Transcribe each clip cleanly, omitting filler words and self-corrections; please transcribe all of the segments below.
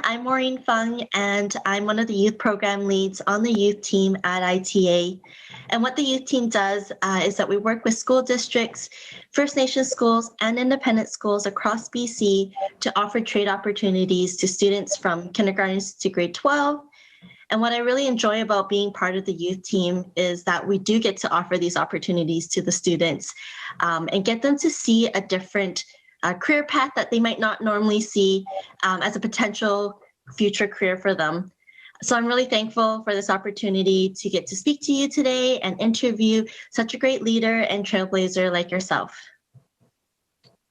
I'm Maureen Fung, and I'm one of the youth program leads on the youth team at ITA. And what the youth team does is that we work with school districts, First Nations schools, and independent schools across BC to offer trade opportunities to students from kindergarten to grade 12. And what I really enjoy about being part of the youth team is that we do get to offer these opportunities to the students and get them to see a different career path that they might not normally see as a potential future career for them. So I'm really thankful for this opportunity to get to speak to you today and interview such a great leader and trailblazer like yourself.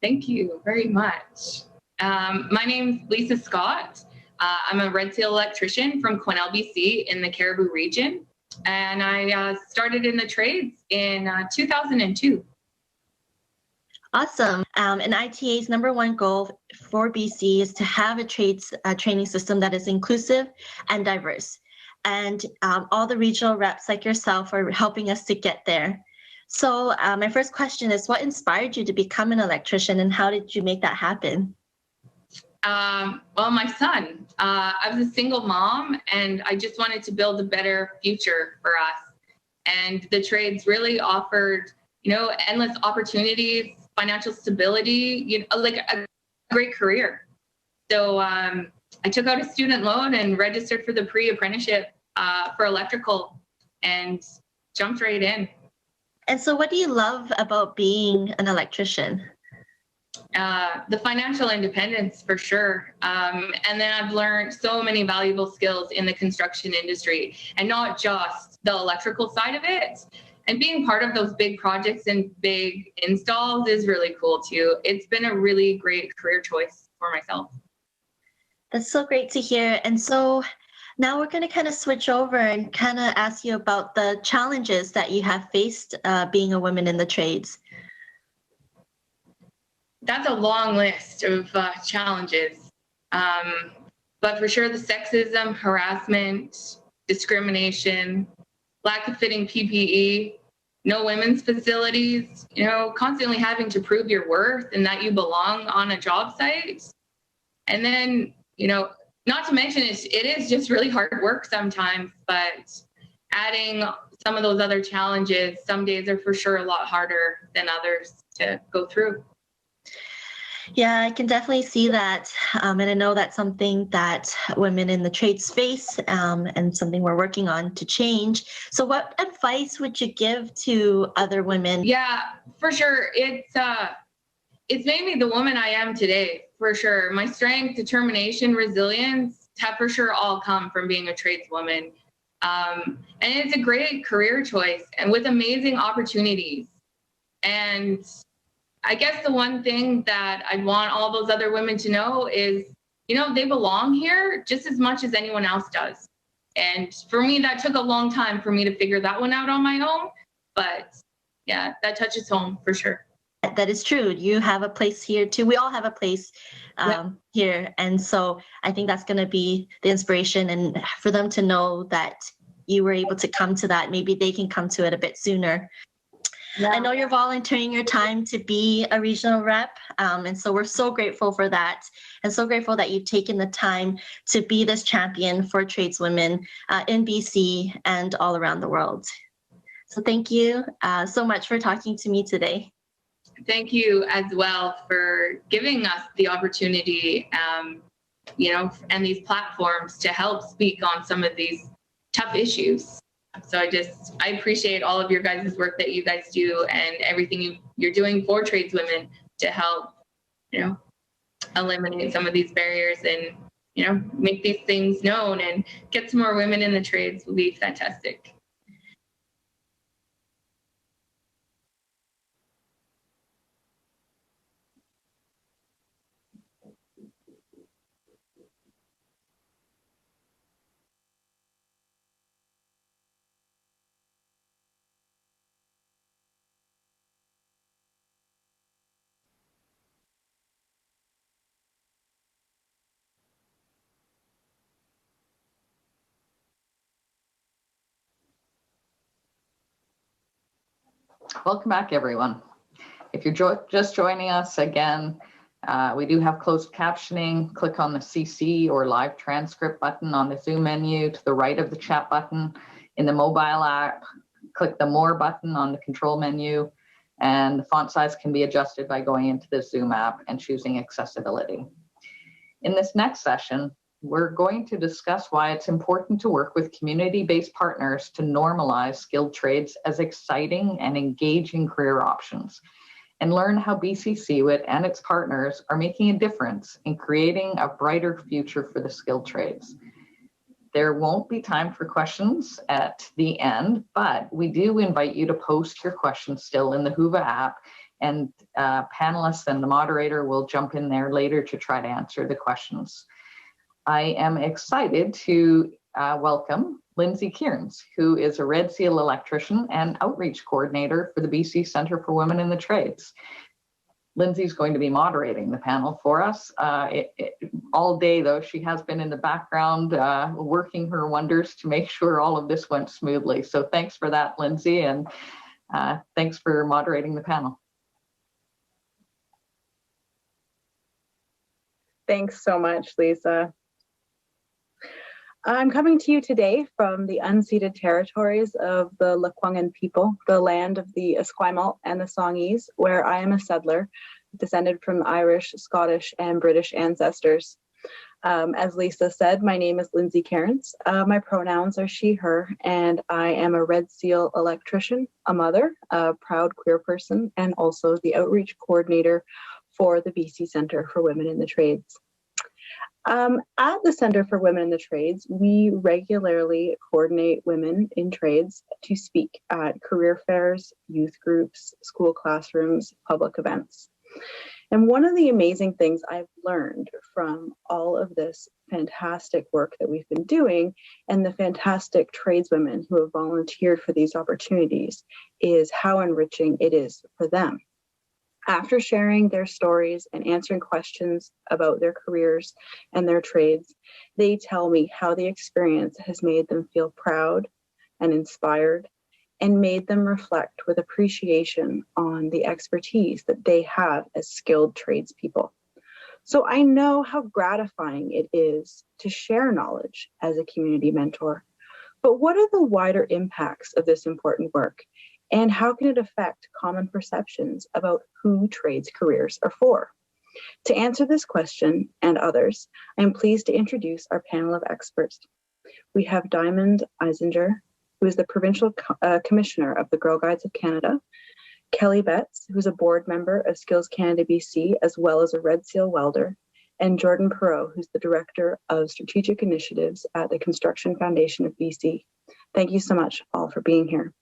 Thank you very much. My name's Lisa Scott. I'm a red seal electrician from Quesnel, BC in the Cariboo region. And I started in the trades in 2002. Awesome. And ITA's #1 goal for BC is to have a trades training system that is inclusive and diverse. And all the regional reps like yourself are helping us to get there. So my first question is, what inspired you to become an electrician, and how did you make that happen? Well, my son. I was a single mom, and I just wanted to build a better future for us. And the trades really offered, endless opportunities, financial stability, like a great career. So I took out a student loan and registered for the pre-apprenticeship for electrical and jumped right in. And so what do you love about being an electrician? The financial independence, for sure. And then I've learned so many valuable skills in the construction industry, and not just the electrical side of it. And being part of those big projects and big installs is really cool too. It's been a really great career choice for myself. That's so great to hear. And so now we're going to kind of switch over and kind of ask you about the challenges that you have faced being a woman in the trades. That's a long list of challenges. But for sure, the sexism, harassment, discrimination, lack of fitting PPE, no women's facilities, constantly having to prove your worth and that you belong on a job site. And then, not to mention it is just really hard work sometimes, but adding some of those other challenges, some days are for sure a lot harder than others to go through. Yeah, I can definitely see that. And I know that's something that women in the trades face and something we're working on to change. So what advice would you give to other women? Yeah, for sure. It's made me the woman I am today, for sure. My strength, determination, resilience have for sure all come from being a tradeswoman. And it's a great career choice and with amazing opportunities. And I guess the one thing that I'd want all those other women to know is, they belong here just as much as anyone else does. And for me, that took a long time for me to figure that one out on my own. But yeah, that touches home for sure. That is true. You have a place here too. We all have a place here. And so I think that's going to be the inspiration, and for them to know that you were able to come to that, maybe they can come to it a bit sooner. Yeah. I know you're volunteering your time to be a regional rep, and so we're so grateful for that, and so grateful that you've taken the time to be this champion for tradeswomen in BC and all around the world. So thank you so much for talking to me today. Thank you as well for giving us the opportunity, and these platforms to help speak on some of these tough issues. So I appreciate all of your guys' work that you guys do and everything you're doing for tradeswomen to help, eliminate some of these barriers and, make these things known and get some more women in the trades will be fantastic. Welcome back, everyone. If you're just joining us again, We do have closed captioning. Click on the CC or live transcript button on the Zoom menu to the right of the chat button. In the mobile app, click the More button on the control menu, and the font size can be adjusted by going into the Zoom app and choosing accessibility. In this next session, we're going to discuss why it's important to work with community-based partners to normalize skilled trades as exciting and engaging career options, and learn how BCCWITT and its partners are making a difference in creating a brighter future for the skilled trades. There won't be time for questions at the end, but we do invite you to post your questions still in the Whova app, and panelists and the moderator will jump in there later to try to answer the questions. I am excited to welcome Lindsay Kearns, who is a Red Seal electrician and outreach coordinator for the BC Centre for Women in the Trades. Lindsay's going to be moderating the panel for us all day, though. She has been in the background working her wonders to make sure all of this went smoothly. So thanks for that, Lindsay, and thanks for moderating the panel. Thanks so much, Lisa. I'm coming to you today from the unceded territories of the Lekwungen people, the land of the Esquimalt and the Songhees, where I am a settler, descended from Irish, Scottish, and British ancestors. As Lisa said, my name is Lindsay Kearns. My pronouns are she, her, and I am a Red Seal electrician, a mother, a proud queer person, and also the outreach coordinator for the BC Centre for Women in the Trades. At the Centre for Women in the Trades, we regularly coordinate women in trades to speak at career fairs, youth groups, school classrooms, public events. And one of the amazing things I've learned from all of this fantastic work that we've been doing and the fantastic tradeswomen who have volunteered for these opportunities is how enriching it is for them. After sharing their stories and answering questions about their careers and their trades, they tell me how the experience has made them feel proud and inspired and made them reflect with appreciation on the expertise that they have as skilled tradespeople. So I know how gratifying it is to share knowledge as a community mentor, but what are the wider impacts of this important work? And how can it affect common perceptions about who trades careers are for? To answer this question and others, I am pleased to introduce our panel of experts. We have Diamond Isinger, who is the Provincial Commissioner of the Girl Guides of Canada, Kelly Betts, who's a board member of Skills Canada BC, as well as a Red Seal welder, and Jordan Perrault, who's the Director of Strategic Initiatives at the Construction Foundation of BC. Thank you so much all for being here.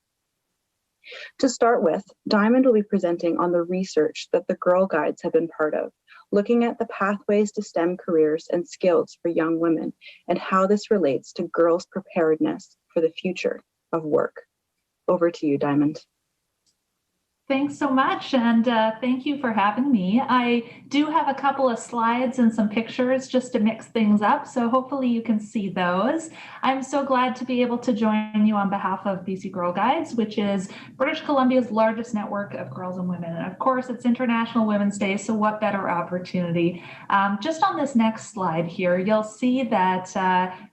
To start with, Diamond will be presenting on the research that the Girl Guides have been part of, looking at the pathways to STEM careers and skills for young women and how this relates to girls' preparedness for the future of work. Over to you, Diamond. Thanks so much, and thank you for having me. I do have a couple of slides and some pictures just to mix things up, so hopefully you can see those. I'm so glad to be able to join you on behalf of BC Girl Guides, which is British Columbia's largest network of girls and women. And of course, it's International Women's Day, so what better opportunity? Just on this next slide here, you'll see that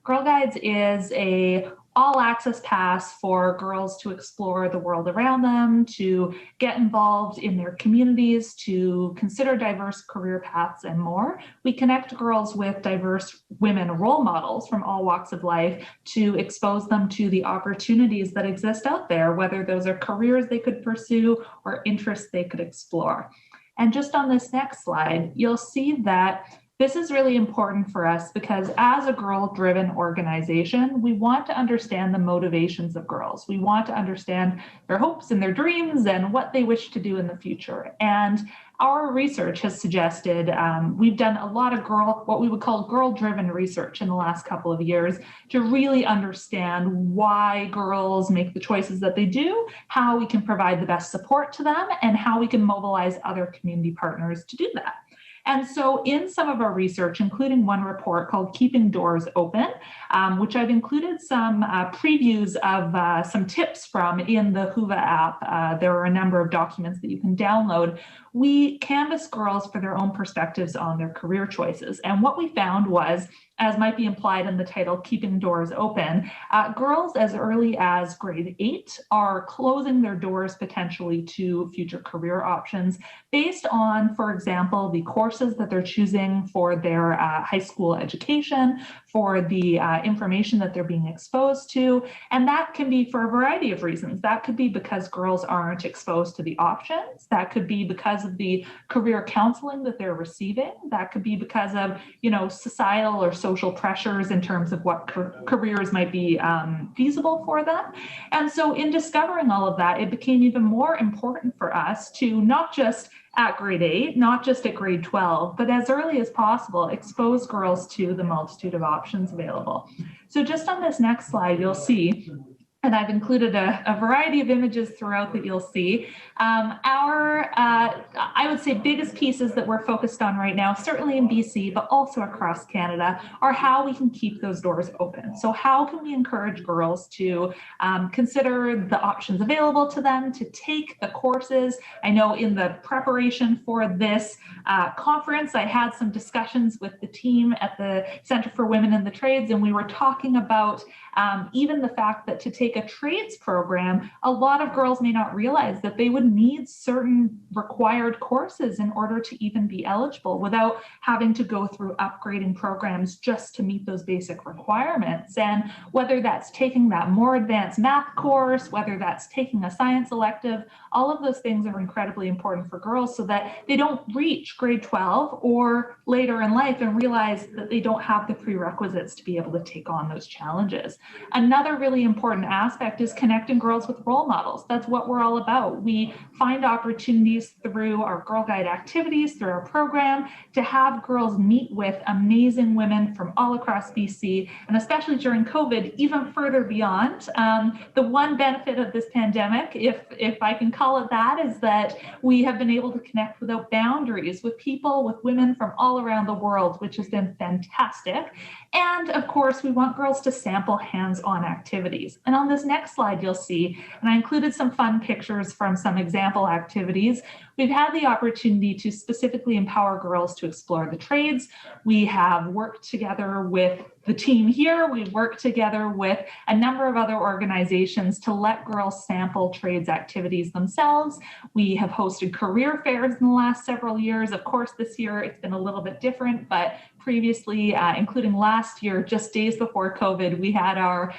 Girl Guides is a all-access pass for girls to explore the world around them, to get involved in their communities, to consider diverse career paths and more. We connect girls with diverse women role models from all walks of life to expose them to the opportunities that exist out there, whether those are careers they could pursue or interests they could explore. And just on this next slide, you'll see that this is really important for us because as a girl-driven organization, we want to understand the motivations of girls. We want to understand their hopes and their dreams and what they wish to do in the future. And our research has suggested, we've done a lot of what we would call girl-driven research in the last couple of years to really understand why girls make the choices that they do, how we can provide the best support to them, and how we can mobilize other community partners to do that. And so in some of our research, including one report called Keeping Doors Open, which I've included some previews of some tips from in the Whova app. There are a number of documents that you can download. we canvassed girls for their own perspectives on their career choices. And what we found was, as might be implied in the title, Keeping Doors Open, girls as early as grade 8 are closing their doors potentially to future career options based on, for example, the courses that they're choosing for their high school education, for the information that they're being exposed to. And that can be for a variety of reasons. That could be because girls aren't exposed to the options. That could be because of the career counseling that they're receiving. That could be because of, societal or social pressures in terms of what careers might be feasible for them. And so in discovering all of that, it became even more important for us to not just at grade 8, not just at grade 12, but as early as possible, expose girls to the multitude of options available. So just on this next slide, you'll see, and I've included a variety of images throughout that you'll see. I would say, biggest pieces that we're focused on right now, certainly in BC, but also across Canada, are how we can keep those doors open. So how can we encourage girls to consider the options available to them, to take the courses? I know in the preparation for this conference, I had some discussions with the team at the Centre for Women in the Trades, and we were talking about even the fact that to take a trades program, a lot of girls may not realize that they would need certain required courses in order to even be eligible without having to go through upgrading programs just to meet those basic requirements. And whether that's taking that more advanced math course, whether that's taking a science elective, all of those things are incredibly important for girls so that they don't reach grade 12 or later in life and realize that they don't have the prerequisites to be able to take on those challenges. Another really important aspect is connecting girls with role models. That's what we're all about. We find opportunities through our Girl Guide activities, through our program, to have girls meet with amazing women from all across BC, and especially during COVID, even further beyond. The one benefit of this pandemic, if I can call it that, is that we have been able to connect without boundaries with people, with women from all around the world, which has been fantastic. And of course, we want girls to sample hands-on activities. And on this next slide, you'll see, and I included some fun pictures from some example activities. We've had the opportunity to specifically empower girls to explore the trades. We have worked together with the team here. We've worked together with a number of other organizations to let girls sample trades activities themselves. We have hosted career fairs in the last several years. Of course, this year it's been a little bit different, but previously, including last year, just days before COVID, we had our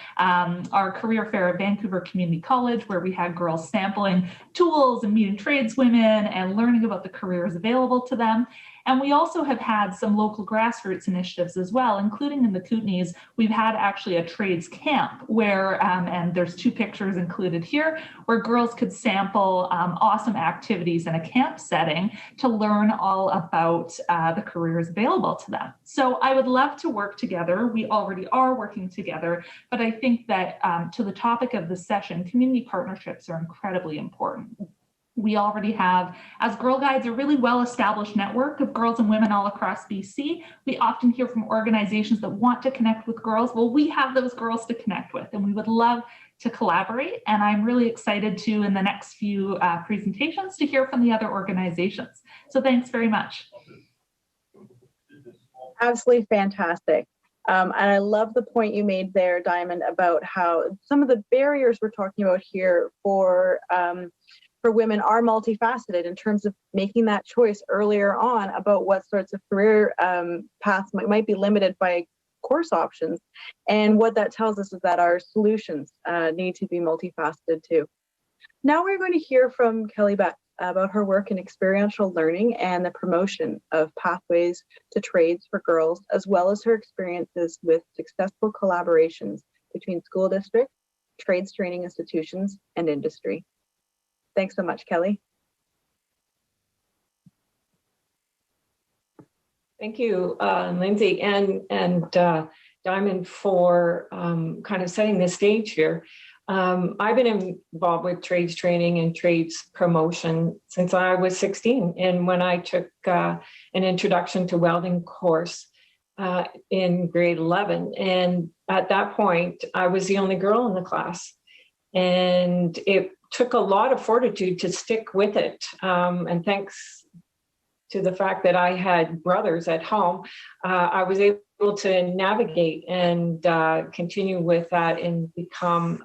career fair at Vancouver Community College, where we had girls sampling tools and meeting tradeswomen and learning about the careers available to them. And we also have had some local grassroots initiatives as well, including in the Kootenays. We've had actually a trades camp where, and there's 2 pictures included here, where girls could sample awesome activities in a camp setting to learn all about the careers available to them. So I would love to work together. We already are working together, but I think that to the topic of this session, community partnerships are incredibly important. We already have, as Girl Guides, a really well-established network of girls and women all across BC. We often hear from organizations that want to connect with girls. Well, we have those girls to connect with, and we would love to collaborate. And I'm really excited to, in the next few presentations, to hear from the other organizations. So thanks very much. Absolutely fantastic. And I love the point you made there, Diamond, about how some of the barriers we're talking about here for women are multifaceted in terms of making that choice earlier on about what sorts of career paths might be limited by course options. And what that tells us is that our solutions need to be multifaceted too. Now we're going to hear from Kelly Beth about her work in experiential learning and the promotion of pathways to trades for girls, as well as her experiences with successful collaborations between school districts, trades training institutions, and industry. Thanks so much, Kelly. Thank you, Lindsay and Diamond, for kind of setting the stage here. I've been involved with trades training and trades promotion since I was 16, and when I took an introduction to welding course in grade 11, and at that point I was the only girl in the class, and it took a lot of fortitude to stick with it. And thanks to the fact that I had brothers at home, I was able to navigate and continue with that and become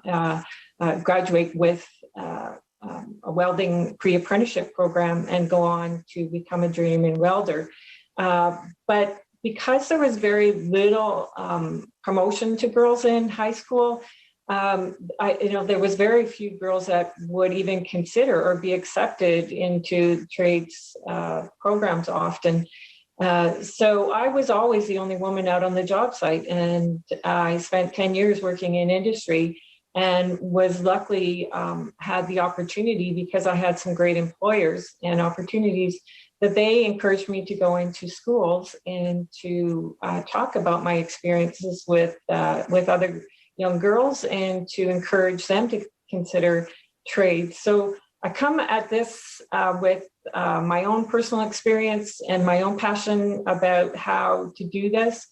graduate with a welding pre-apprenticeship program and go on to become a journeyman welder. But because there was very little promotion to girls in high school, there was very few girls that would even consider or be accepted into trades programs often. So I was always the only woman out on the job site, and I spent 10 years working in industry and was luckily had the opportunity, because I had some great employers and opportunities, that they encouraged me to go into schools and to talk about my experiences with other young girls and to encourage them to consider trades. So I come at this with my own personal experience and my own passion about how to do this.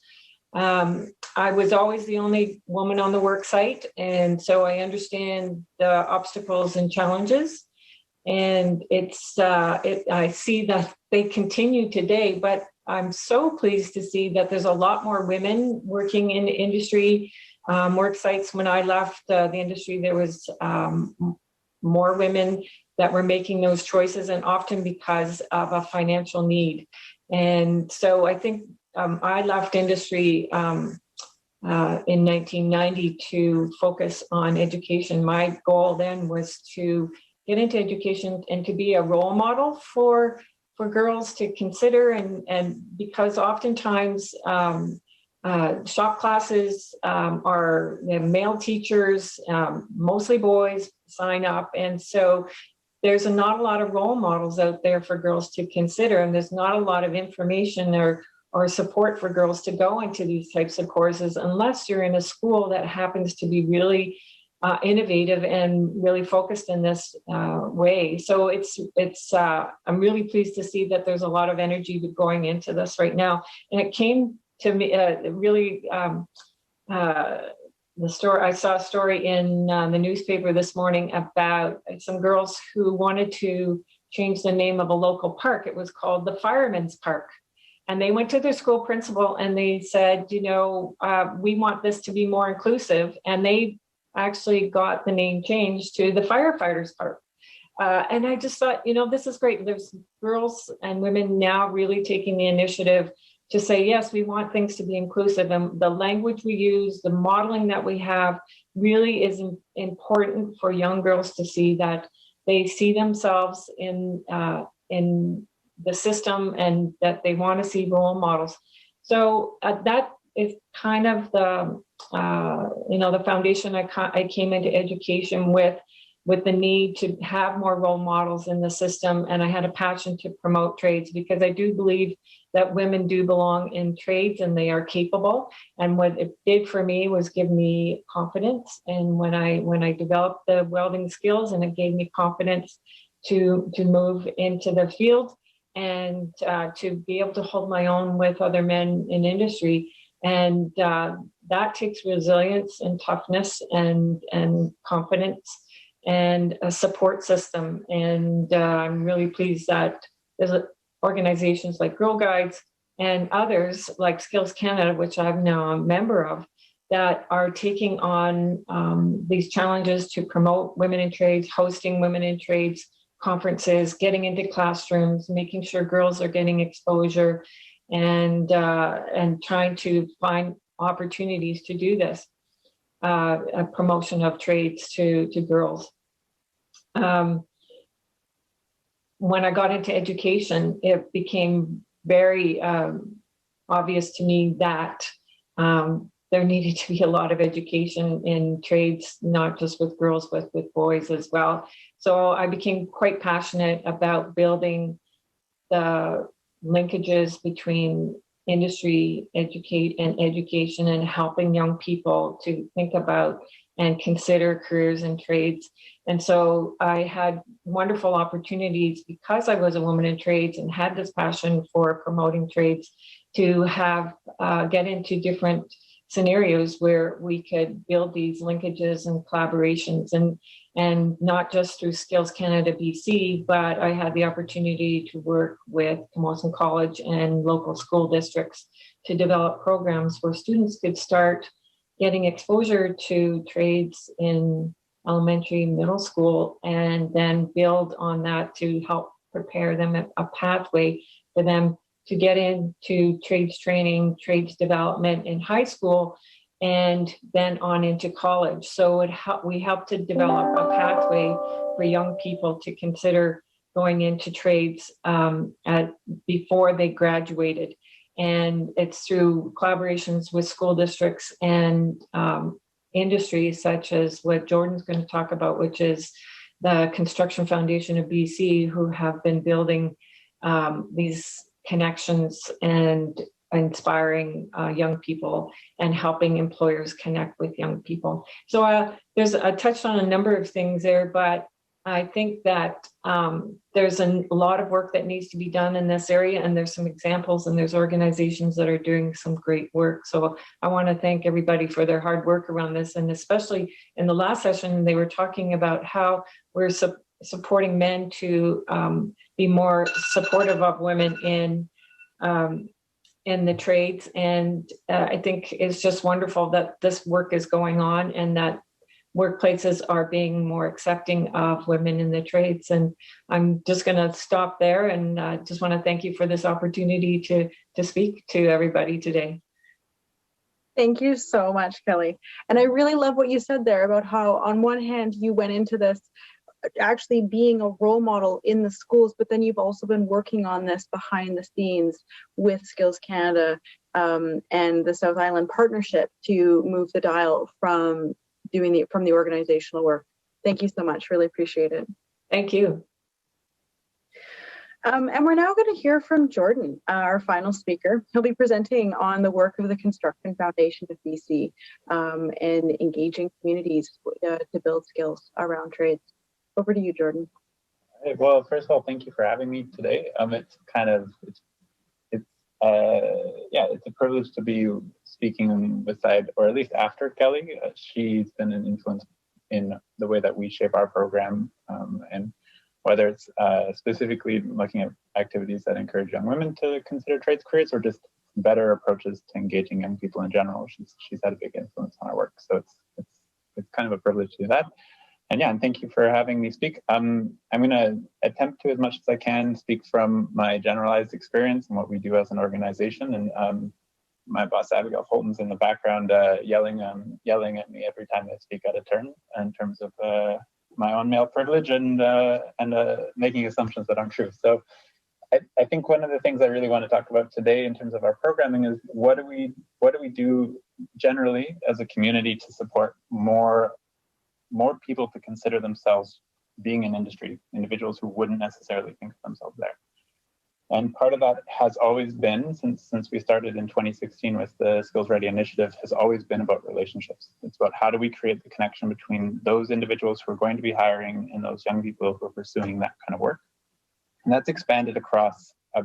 I was always the only woman on the work site, and so I understand the obstacles and challenges. And I see that they continue today, but I'm so pleased to see that there's a lot more women working in industry work sites. When I left the industry, there was more women that were making those choices, and often because of a financial need. And so I think I left industry in 1990 to focus on education. My goal then was to get into education and to be a role model for girls to consider, and because oftentimes shop classes are male teachers, mostly boys sign up, and so there's not a lot of role models out there for girls to consider, and there's not a lot of information or support for girls to go into these types of courses unless you're in a school that happens to be really innovative and really focused in this way. So I'm really pleased to see that there's a lot of energy going into this right now. And it came to me the story. I saw a story in the newspaper this morning about some girls who wanted to change the name of a local park. It was called the Fireman's Park. And they went to their school principal and they said, we want this to be more inclusive. And they actually got the name changed to the Firefighters Park. And I just thought, this is great. There's girls and women now really taking the initiative to say, yes, we want things to be inclusive. And the language we use, the modeling that we have really is important for young girls to see that they see themselves in the system and that they want to see role models. So that is kind of the foundation I came into education with the need to have more role models in the system. And I had a passion to promote trades because I do believe that women do belong in trades and they are capable. And what it did for me was give me confidence. And when I developed the welding skills, and it gave me confidence to move into the field and to be able to hold my own with other men in industry. And that takes resilience and toughness and confidence and a support system. And I'm really pleased that there's organizations like Girl Guides and others like Skills Canada, which I'm now a member of, that are taking on these challenges to promote women in trades, hosting women in trades conferences, getting into classrooms, making sure girls are getting exposure, and trying to find opportunities to do this, a promotion of trades to girls. When I got into education, it became very obvious to me that there needed to be a lot of education in trades, not just with girls, but with boys as well. So I became quite passionate about building the linkages between industry education and helping young people to think about and consider careers in trades. And so I had wonderful opportunities because I was a woman in trades and had this passion for promoting trades to have get into different scenarios where we could build these linkages and collaborations. and not just through Skills Canada BC, but I had the opportunity to work with Camosun College and local school districts to develop programs where students could start getting exposure to trades in elementary, middle school, and then build on that to help prepare them a pathway for them to get into trades training, trades development in high school, and then on into college. So we helped to develop a pathway for young people to consider going into trades before they graduated. And it's through collaborations with school districts and industries such as what Jordan's going to talk about, which is the Construction Foundation of BC, who have been building these connections and inspiring young people and helping employers connect with young people. So I touched on a number of things there, but I think that there's a lot of work that needs to be done in this area, and there's some examples and there's organizations that are doing some great work. So I want to thank everybody for their hard work around this, and especially in the last session, they were talking about how we're supporting men to be more supportive of women in the trades. And I think it's just wonderful that this work is going on and that workplaces are being more accepting of women in the trades. And I'm just going to stop there and just want to thank you for this opportunity to speak to everybody today. Thank you so much, Kelly. And I really love what you said there about how on one hand you went into this actually being a role model in the schools, but then you've also been working on this behind the scenes with Skills Canada and the South Island Partnership to move the dial from the organizational work. Thank you so much. Really appreciate it. Thank you. And we're now going to hear from Jordan, our final speaker. He'll be presenting on the work of the Construction Foundation of BC and engaging communities to build skills around trades. Over to you, Jordan. Well, first of all, thank you for having me today. It's a privilege to be speaking beside, or at least after Kelly. She's been an influence in the way that we shape our program, and whether it's specifically looking at activities that encourage young women to consider trades careers, or just better approaches to engaging young people in general. She's had a big influence on our work, so it's kind of a privilege to do that. And thank you for having me speak. I'm going to attempt to, as much as I can, speak from my generalized experience and what we do as an organization. And my boss, Abigail Fulton's in the background yelling at me every time I speak out of turn in terms of my own male privilege and making assumptions that aren't true. So I think one of the things I really want to talk about today in terms of our programming is what do we do generally as a community to support more people to consider themselves being in industry, individuals who wouldn't necessarily think of themselves there. And part of that has always been, since we started in 2016 with the Skills Ready initiative, has always been about relationships. It's about how do we create the connection between those individuals who are going to be hiring and those young people who are pursuing that kind of work. And that's expanded across a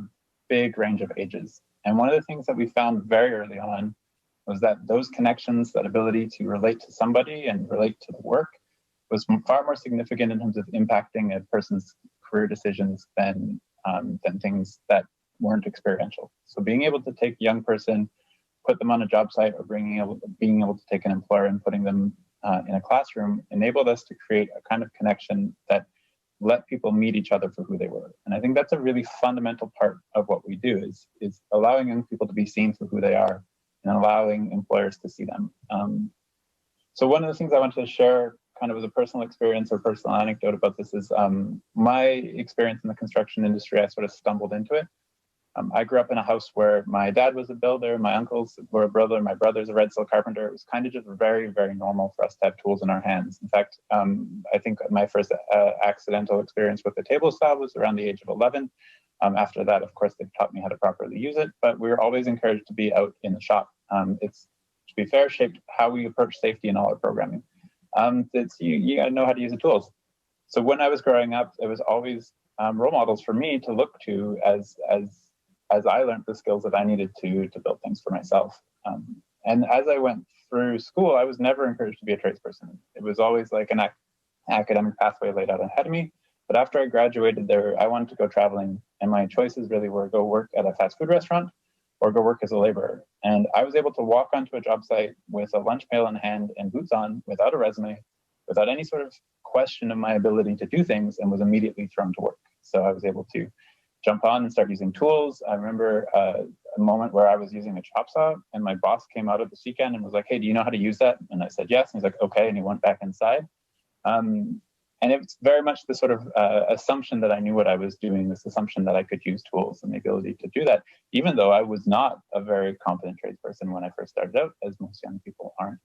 big range of ages. And one of the things that we found very early on was that those connections, that ability to relate to somebody and relate to the work, was far more significant in terms of impacting a person's career decisions than things that weren't experiential. So being able to take a young person, put them on a job site, or being able to take an employer and putting them in a classroom enabled us to create a kind of connection that let people meet each other for who they were. And I think that's a really fundamental part of what we do is allowing young people to be seen for who they are and allowing employers to see them. So one of the things I wanted to share kind of as a personal experience or personal anecdote about this is my experience in the construction industry. I sort of stumbled into it. I grew up in a house where my dad was a builder, my uncles were a builder, my brother's a red steel carpenter. It was kind of just very, very normal for us to have tools in our hands. In fact, I think my first accidental experience with the table saw was around the age of 11. After that, of course, they taught me how to properly use it, but we were always encouraged to be out in the shop. It's, to be fair, shaped how we approach safety in all our programming. You gotta know how to use the tools. So when I was growing up, there was always role models for me to look to as I learned the skills that I needed to build things for myself. And as I went through school, I was never encouraged to be a tradesperson. It was always like academic pathway laid out ahead of me. But after I graduated there, I wanted to go traveling, and my choices really were go work at a fast food restaurant or go work as a laborer. And I was able to walk onto a job site with a lunch pail in hand and boots on, without a resume, without any sort of question of my ability to do things, and was immediately thrown to work. So I was able to jump on and start using tools. I remember a moment where I was using a chop saw, and my boss came out of the CCAN and was like, "Hey, do you know how to use that?" And I said, "Yes." And he's like, "Okay." And he went back inside. And it's very much the sort of assumption that I knew what I was doing, this assumption that I could use tools and the ability to do that, even though I was not a very competent tradesperson when I first started out, as most young people aren't.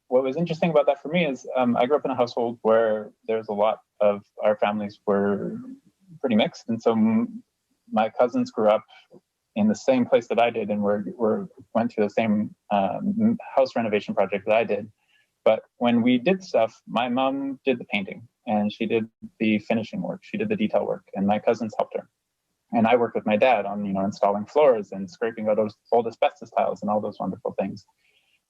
What was interesting about that for me is I grew up in a household where there's a lot of our families were pretty mixed. And so my cousins grew up in the same place that I did and went through the same house renovation project that I did. But when we did stuff, my mom did the painting and she did the finishing work. She did the detail work, and my cousins helped her. And I worked with my dad on, installing floors and scraping out those old asbestos tiles and all those wonderful things.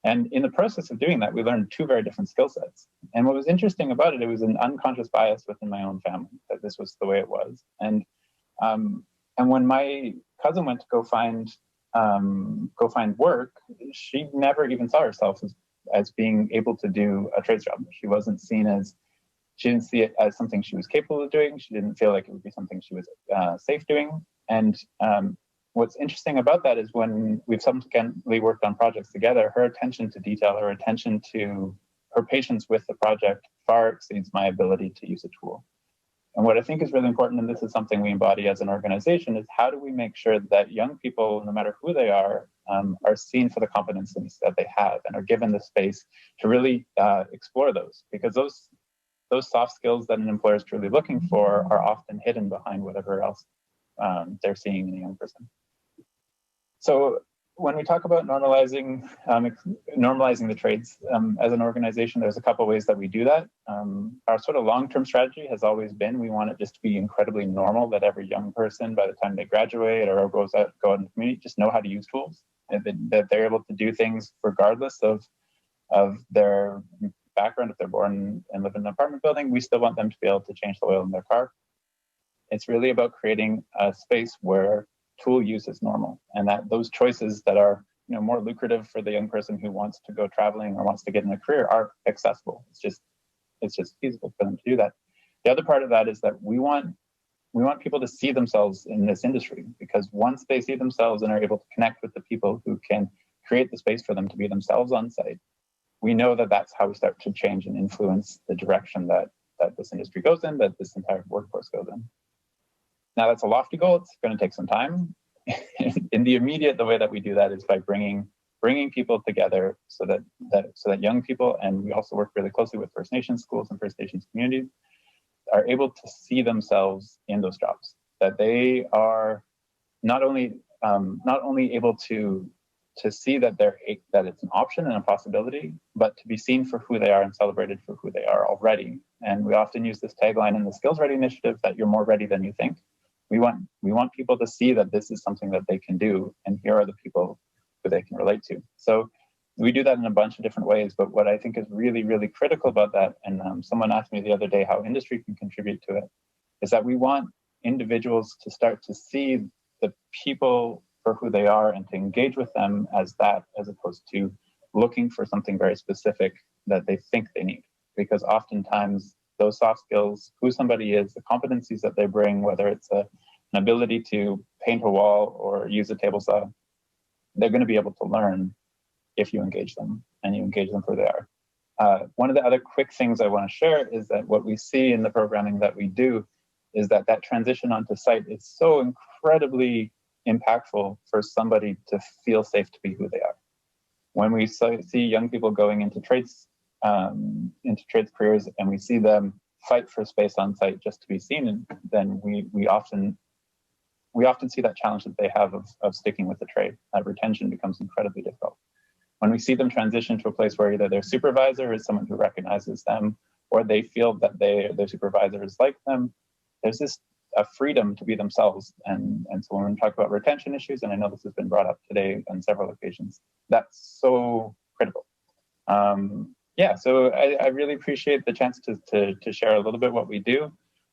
And in the process of doing that, we learned two very different skill sets. And what was interesting about it, it was an unconscious bias within my own family that this was the way it was. And when my cousin went to go find work, she never even saw herself as being able to do a trades job. She didn't see it as something she was capable of doing. She didn't feel like it would be something she was safe doing. And what's interesting about that is when we've subsequently worked on projects together, her attention to detail, her attention to her patience with the project far exceeds my ability to use a tool. And what I think is really important, and this is something we embody as an organization, is how do we make sure that young people, no matter who they are seen for the competencies that they have and are given the space to really explore those, because those soft skills that an employer is truly looking for are often hidden behind whatever else they're seeing in a young person. So when we talk about normalizing the trades as an organization, there's a couple ways that we do that. Our sort of long-term strategy has always been, we want it just to be incredibly normal that every young person, by the time they graduate or go out in the community, just know how to use tools, and that they're able to do things regardless of their background. If they're born and live in an apartment building, we still want them to be able to change the oil in their car. It's really about creating a space where tool use is normal, and that those choices that are more lucrative for the young person who wants to go traveling or wants to get in a career are accessible. It's just feasible for them to do that. The other part of that is that we want people to see themselves in this industry, because once they see themselves and are able to connect with the people who can create the space for them to be themselves on site, we know that that's how we start to change and influence the direction that this industry goes in, that this entire workforce goes in. Now, that's a lofty goal. It's going to take some time. In the immediate, the way that we do that is by bringing people together so that young people, and we also work really closely with First Nations schools and First Nations communities, are able to see themselves in those jobs. That they are not only able to see that it's an option and a possibility, but to be seen for who they are and celebrated for who they are already. And we often use this tagline in the Skills Ready initiative that you're more ready than you think. We want people to see that this is something that they can do, and here are the people who they can relate to. So we do that in a bunch of different ways, but what I think is really, really critical about that, and someone asked me the other day how industry can contribute to it, is that we want individuals to start to see the people for who they are and to engage with them as that, as opposed to looking for something very specific that they think they need. Because oftentimes those soft skills, who somebody is, the competencies that they bring, whether it's an ability to paint a wall or use a table saw, they're going to be able to learn if you engage them and you engage them for who they are. One of the other quick things I want to share is that what we see in the programming that we do is that transition onto site is so incredibly impactful for somebody to feel safe to be who they are. When we see young people going into trades careers and we see them fight for space on site just to be seen, and then we often see that challenge that they have of sticking with the trade. That retention becomes incredibly difficult. When we see them transition to a place where either their supervisor is someone who recognizes them or they feel that their supervisor is like them, there's a freedom to be themselves. And so when we talk about retention issues, and I know this has been brought up today on several occasions, that's so critical. yeah, so I really appreciate the chance to share a little bit what we do,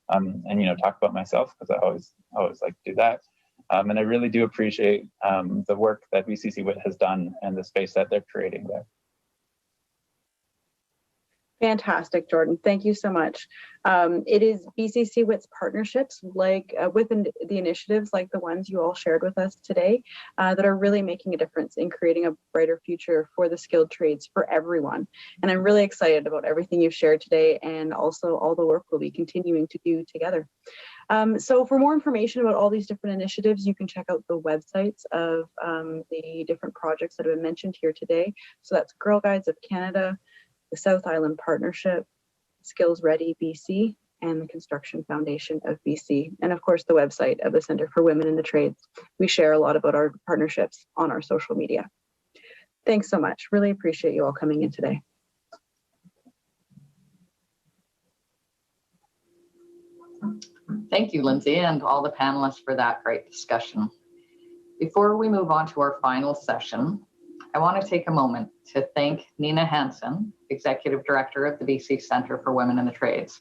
and talk about myself, because I always like to do that. And I really do appreciate the work that BCCWITT has done and the space that they're creating there. Fantastic, Jordan. Thank you so much. It is BCCWITT's partnerships with the initiatives like the ones you all shared with us today that are really making a difference in creating a brighter future for the skilled trades for everyone. And I'm really excited about everything you've shared today, and also all the work we'll be continuing to do together. So for more information about all these different initiatives, you can check out the websites of the different projects that have been mentioned here today. So that's Girl Guides of Canada, the South Island Partnership, Skills Ready BC, and the Construction Foundation of BC, and of course the website of the Centre for Women in the Trades. We share a lot about our partnerships on our social media. Thanks so much. Really appreciate you all coming in today. Thank you, Lindsay, and all the panelists for that great discussion. Before we move on to our final session, I want to take a moment to thank Nina Hansen, Executive Director of the BC Centre for Women in the Trades,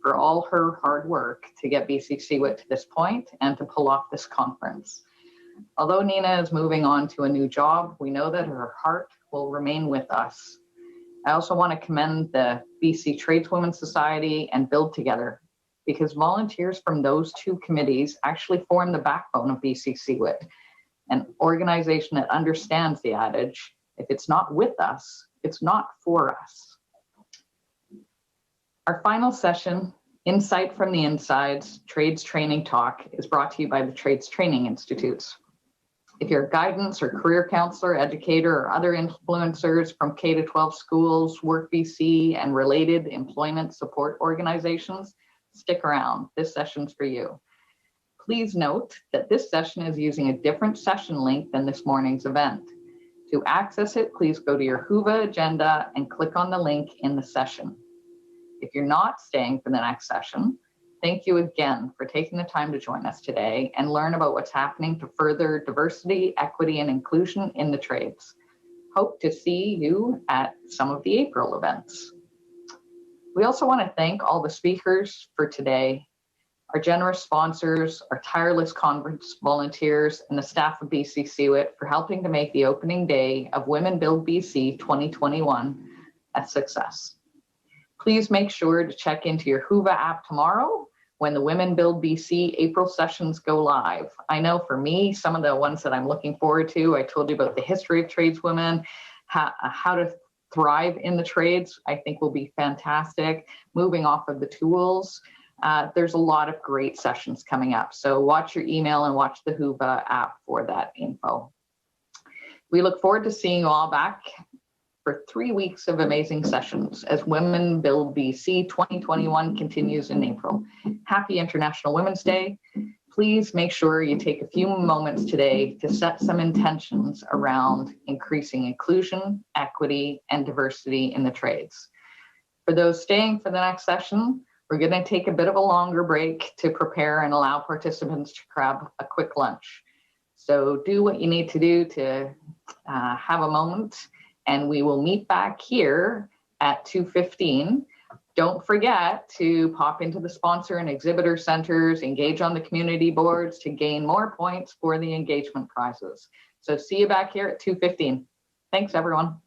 for all her hard work to get BCCWITT to this point and to pull off this conference. Although Nina is moving on to a new job, we know that her heart will remain with us. I also want to commend the BC Tradeswomen Society and Build Together, because volunteers from those two committees actually form the backbone of BCCWITT, an organization that understands the adage, if it's not with us, it's not for us. Our final session, Insight from the Insides, Trades Training Talk, is brought to you by the Trades Training Institutes. If you're a guidance or career counselor, educator, or other influencers from K-12 schools, Work BC, and related employment support organizations, stick around. This session's for you. Please note that this session is using a different session link than this morning's event. To access it, please go to your Whova agenda and click on the link in the session. If you're not staying for the next session, thank you again for taking the time to join us today and learn about what's happening to further diversity, equity, and inclusion in the trades. Hope to see you at some of the April events. We also want to thank all the speakers for today, our generous sponsors, our tireless conference volunteers, and the staff of BCCWITT for helping to make the opening day of Women Build BC 2021 a success. Please make sure to check into your Whova app tomorrow when the Women Build BC April sessions go live. I know for me, some of the ones that I'm looking forward to, I told you about the history of tradeswomen, how to thrive in the trades, I think will be fantastic. Moving off of the tools, there's a lot of great sessions coming up. So watch your email and watch the Whova app for that info. We look forward to seeing you all back for 3 weeks of amazing sessions as Women Build BC 2021 continues in April. Happy International Women's Day. Please make sure you take a few moments today to set some intentions around increasing inclusion, equity, and diversity in the trades. For those staying for the next session, we're going to take a bit of a longer break to prepare and allow participants to grab a quick lunch. So do what you need to do to have a moment, and we will meet back here at 2:15. Don't forget to pop into the sponsor and exhibitor centers, engage on the community boards to gain more points for the engagement prizes. So see you back here at 2:15. Thanks, everyone.